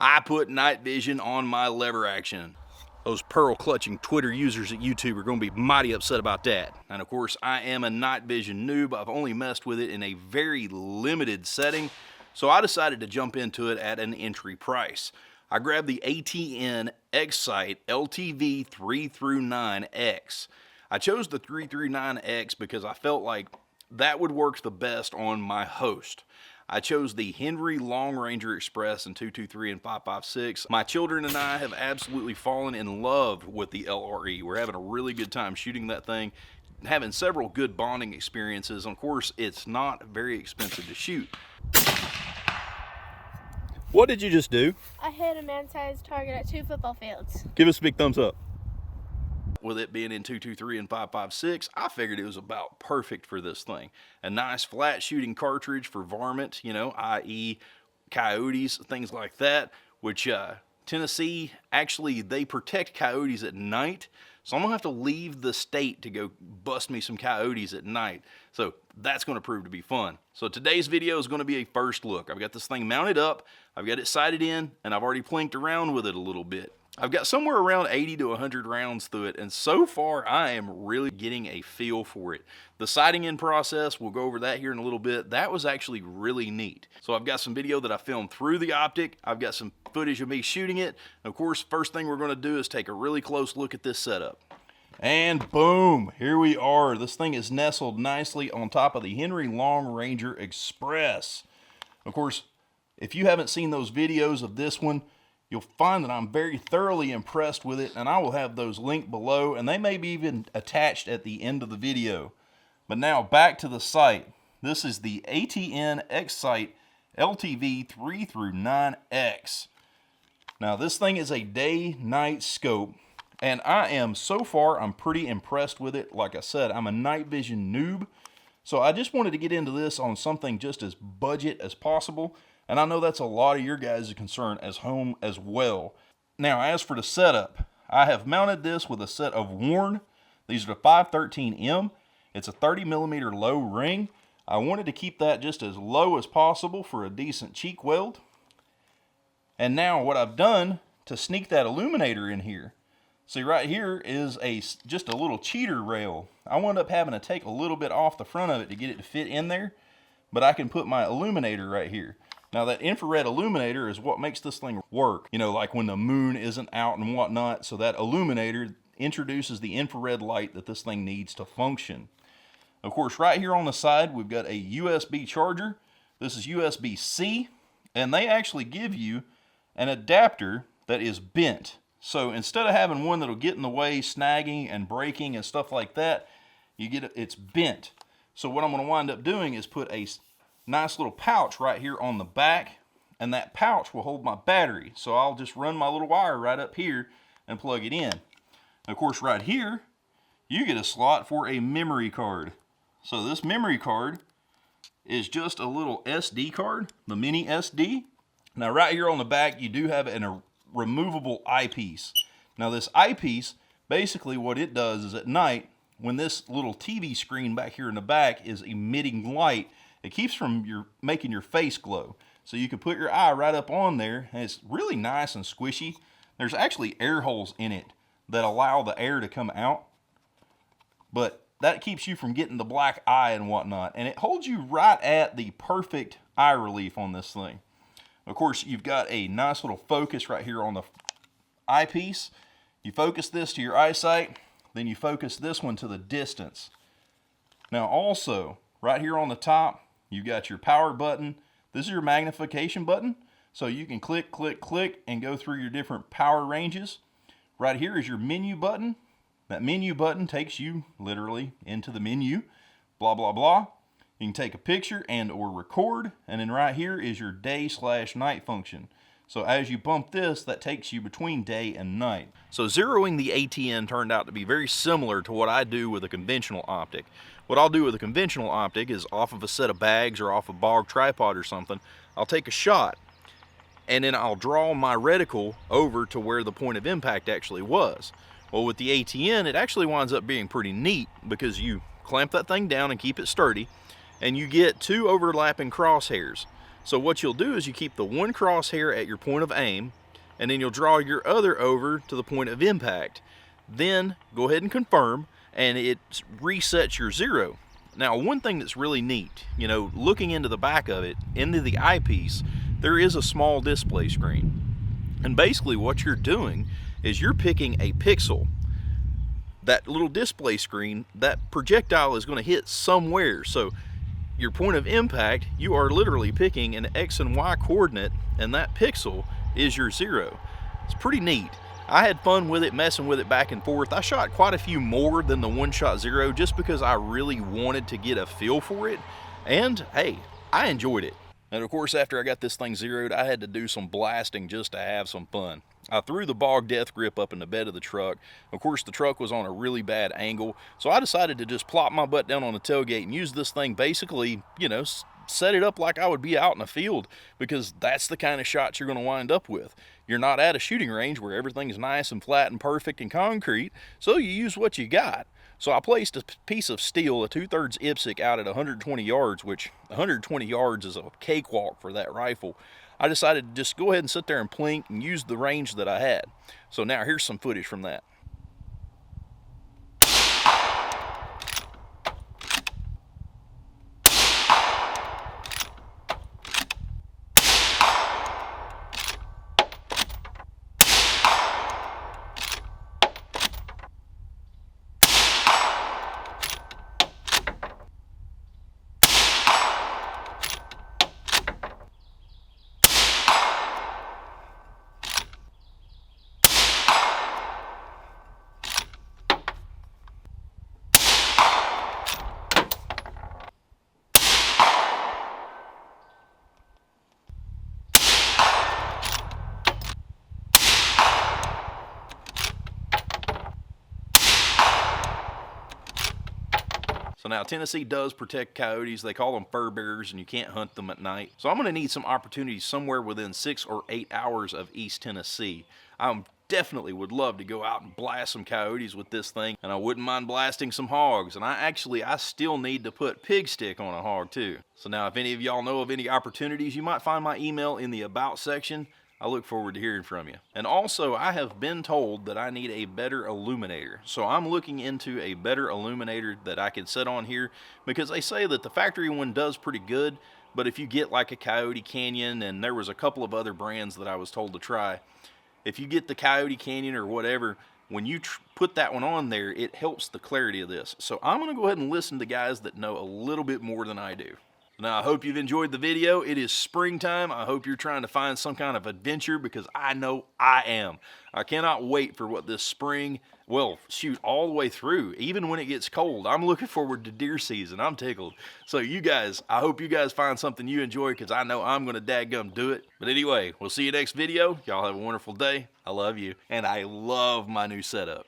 I put night vision on my lever action. Those pearl clutching Twitter users at YouTube are going to be mighty upset about that. And of course, I am a night vision noob. I've only messed with it in a very limited setting, so I decided to jump into it at an entry price. I grabbed the ATN X-Sight LTV 3-9X. I chose the 3-9X because I felt like that would work the best on my host. I chose the Henry Long Ranger Express in 223 and 556. My children and I have absolutely fallen in love with the LRE. We're having a really good time shooting that thing, having several good bonding experiences. Of course, it's not very expensive to shoot. What did you just do? I hit a man-sized target at 2 football fields. Give us a big thumbs up. With it being in 223 and 556, I figured it was about perfect for this thing. A nice flat shooting cartridge for varmint, you know, i.e. coyotes, things like that, which Tennessee, actually, they protect coyotes at night. So I'm gonna have to leave the state to go bust me some coyotes at night. So that's gonna prove to be fun. So today's video is gonna be a first look. I've got this thing mounted up, I've got it sighted in, and I've already plinked around with it a little bit. I've got somewhere around 80 to 100 rounds through it, and so far I am really getting a feel for it. The sighting in process, we'll go over that here in a little bit. That was actually really neat. So I've got some video that I filmed through the optic. I've got some footage of me shooting it. Of course, first thing we're going to do is take a really close look at this setup. And boom, here we are. This thing is nestled nicely on top of the Henry Long Ranger Express. Of course, if you haven't seen those videos of this one, you'll find that I'm very thoroughly impressed with it, and I will have those linked below, and they may be even attached at the end of the video. But now back to the sight. This is the ATN X-Sight LTV 3-9X. Now this thing is a day-night scope, and I'm pretty impressed with it. Like I said, I'm a night vision noob, so I just wanted to get into this on something just as budget as possible. And I know that's a lot of your guys' concern as home as well. Now, as for the setup, I have mounted this with a set of Warn. These are the 513M. It's a 30mm low ring. I wanted to keep that just as low as possible for a decent cheek weld. And now what I've done to sneak that illuminator in here. See, right here is just a little cheater rail. I wound up having to take a little bit off the front of it to get it to fit in there. But I can put my illuminator right here. Now that infrared illuminator is what makes this thing work. You know, like when the moon isn't out and whatnot. So that illuminator introduces the infrared light that this thing needs to function. Of course, right here on the side, we've got a USB charger. This is USB-C, and they actually give you an adapter that is bent. So instead of having one that'll get in the way, snagging and breaking and stuff like that, it's bent. So what I'm going to wind up doing is put a nice little pouch right here on the back, and that pouch will hold my battery. So I'll just run my little wire right up here and plug it in. Of course, right here, you get a slot for a memory card. So this memory card is just a little SD card, the mini SD. Now right here on the back, you do have a removable eyepiece. Now this eyepiece, basically what it does is at night, when this little TV screen back here in the back is emitting light, it keeps from making your face glow. So you can put your eye right up on there, and it's really nice and squishy. There's actually air holes in it that allow the air to come out, but that keeps you from getting the black eye and whatnot. And it holds you right at the perfect eye relief on this thing. Of course, you've got a nice little focus right here on the eyepiece. You focus this to your eyesight, then you focus this one to the distance. Now also, right here on the top, you've got your power button. This is your magnification button. So you can click, click, click, and go through your different power ranges. Right here is your menu button. That menu button takes you literally into the menu. Blah, blah, blah. You can take a picture and or record. And then right here is your day/night function. So as you bump this, that takes you between day and night. So zeroing the ATN turned out to be very similar to what I do with a conventional optic. What I'll do with a conventional optic is off of a set of bags or off a bog tripod or something, I'll take a shot and then I'll draw my reticle over to where the point of impact actually was. Well, with the ATN, it actually winds up being pretty neat because you clamp that thing down and keep it sturdy, and you get two overlapping crosshairs. So what you'll do is you keep the one crosshair at your point of aim, and then you'll draw your other over to the point of impact. Then go ahead and confirm, and it resets your 0. Now, one thing that's really neat, you know, looking into the back of it, into the eyepiece, there is a small display screen. And basically what you're doing is you're picking a pixel. That little display screen, that projectile is going to hit somewhere. So your point of impact, you are literally picking an X and Y coordinate, and that pixel is your 0. It's pretty neat. I had fun with it, messing with it back and forth. I shot quite a few more than the one-shot 0 just because I really wanted to get a feel for it. And hey, I enjoyed it. And of course, after I got this thing zeroed, I had to do some blasting just to have some fun. I threw the Bog Death Grip up in the bed of the truck. Of course, the truck was on a really bad angle, so I decided to just plop my butt down on the tailgate and use this thing basically, you know, set it up like I would be out in a field, because that's the kind of shots you're going to wind up with. You're not at a shooting range where everything's nice and flat and perfect and concrete, so you use what you got. So I placed a piece of steel, a 2/3 IPSC, out at 120 yards, which 120 yards is a cakewalk for that rifle. I decided to just go ahead and sit there and plink and use the range that I had. So now here's some footage from that. So now Tennessee does protect coyotes. They call them fur bearers, and you can't hunt them at night. So I'm going to need some opportunities somewhere within 6 or 8 hours of East Tennessee. I definitely would love to go out and blast some coyotes with this thing, and I wouldn't mind blasting some hogs. And I still need to put pig stick on a hog too. So now if any of y'all know of any opportunities, you might find my email in the About section. I look forward to hearing from you. And also, I have been told that I need a better illuminator. So I'm looking into a better illuminator that I can set on here, because they say that the factory one does pretty good, but if you get like a Coyote Canyon, and there was a couple of other brands that I was told to try, if you get the Coyote Canyon or whatever, when you put that one on there, it helps the clarity of this. So I'm gonna go ahead and listen to guys that know a little bit more than I do. Now, I hope you've enjoyed the video. It is springtime. I hope you're trying to find some kind of adventure, because I know I am. I cannot wait for what this spring, well, shoot, all the way through, even when it gets cold. I'm looking forward to deer season. I'm tickled. So you guys, I hope you guys find something you enjoy, because I know I'm going to dadgum do it. But anyway, we'll see you next video. Y'all have a wonderful day. I love you. And I love my new setup.